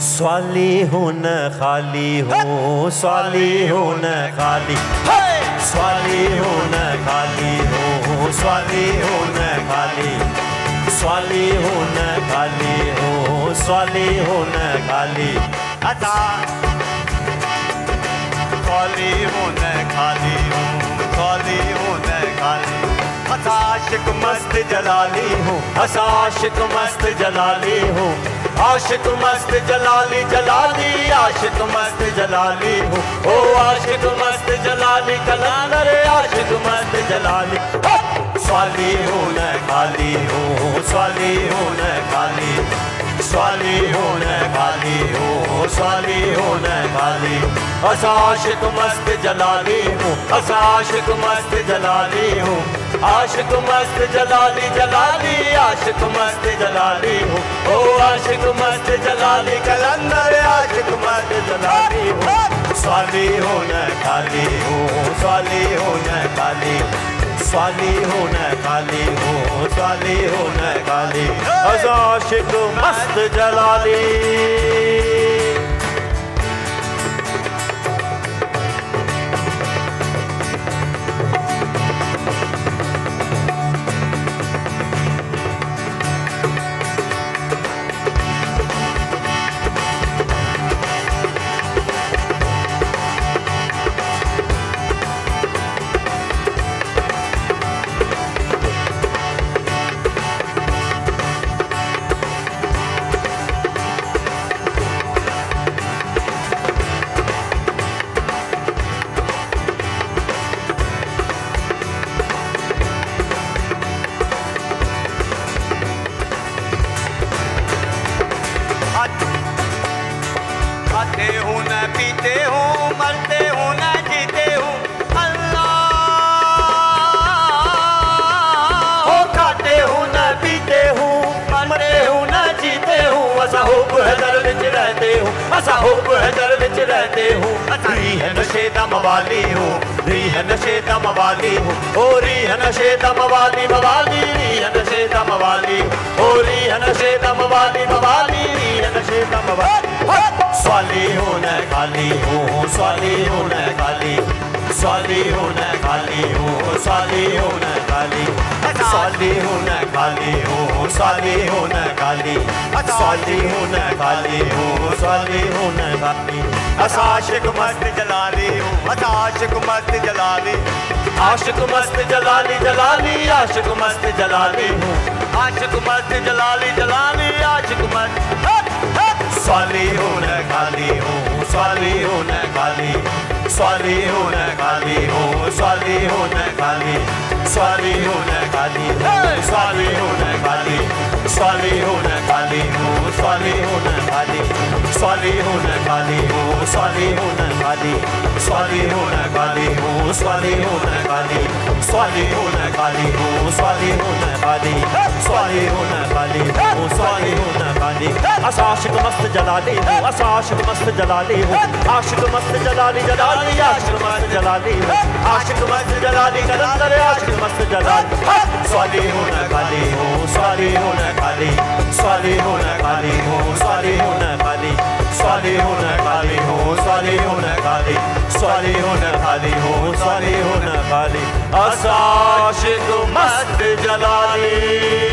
Swally हूँ न खाली हूँ, स्वाली हूँ न खाली, स्वाली हूँ न खाली हूँ, स्वाली हूँ न खाली, स्वाली हूँ न खाली हूँ, स्वाली हूँ न खाली, अता स्वाली हूँ न खाली हूँ, स्वाली हूँ न खाली, आशिक मस्त जलाली हूँ, आशिक मस्त जलाली हूँ, आशिक मस्त जलाली जलाली, आशिक मस्त जलाली हूँ, ओ आशिक मस्त जलाली कलंदर, आशिक मस्त जलाली, स्वाली हूँ न खाली हूँ, स्वाली हूँ न खाली, स्वाली हूँ न खाली हूँ, स्वाली हूँ न खाली, आशिक मस्त जलाली हूँ, आशिक मस्त जलाली हूँ, आशिक मस्त जलाली जलाली, आशिक मस्त जलाली हूँ, ओ आशिक मस्त जलाली कलंदर, आशिक मस्त जलाली हूँ, स्वाली हूँ न खाली हूँ, स्वाली हूँ न खाली, स्वाली हूँ न खाली हूँ, स्वाली हूँ न खाली, आशिक मस्त जलाली। खाते हूँ न पीते हूँ, मरते हूँ न जीते हूँ, अल्लाह हो खाते हूँ न पीते हूँ, मरते हूँ न जीते हूँ, असा हुब है दर विच रहते हूँ, असा हुब है दर विच रहते हूँ, री है नशे दम वाली हूँ, री है नशे दम वाली हूँ, ओ री है नशे दम वाली मवाली, री है नशे दम वाली, ओ री है नशे दम वाली मवाली, री है नशे दम वाली, स्वाली हूँ न खाली हूँ, स्वाली हूँ न खाली, स्वाली हूँ न खाली हूँ, स्वाली हूँ न खाली, स्वाली हूँ न खाली हूँ, स्वाली हूँ न खाली, स्वाली हूँ न खाली हूँ, स्वाली हूँ न खाली, आशिक मस्त जलाली हूँ, आशिक मस्त जलाली, आशिक मस्त जलाली जलाली, आशिक मस्त जलाली हूँ, आशिक मस्त जलाली जलाली, आशिक मस्त, स्वाली हूँ न खाली हूँ, स्वाली हूँ न खाली, स्वाली हूँ न खाली हूँ, स्वाली हूँ न खाली, स्वाली हूँ न खाली, स्वाली हूँ न खाली, स्वाली हूँ न खाली हूँ, स्वाली हूँ न खाली, स्वाली हूँ न खाली हूँ, स्वाली हूँ न खाली, स्वाली हूँ न खाली हूँ, स्वाली हूँ न खाली, स्वाली हूँ न खाली हूँ, स्वाली हूँ न खाली, स्वाली हूँ न खाली हूँ, स्वाली हूँ न खाली, आशिक मस्त जलाली हूँ, आशिक मस्त जलाली हूँ, आशिक मस्त जलाली जलाली, आशिक मस्त जलाली हूँ, आशिक मस्त जलाली कलंदर, आशिक मस्त जलाली, स्वाली हूँ न खाली हूँ, स्वाली हूँ न खाली, स्वाली हूँ न खाली हूँ, स्वाली हूँ न खाली, स्वाली हूँ न खाली हूँ, स्वाली हूँ न खाली, स्वाली हूँ न खाली हूँ, स्वाली हूँ न खाली, आशिक मस्त जलाली।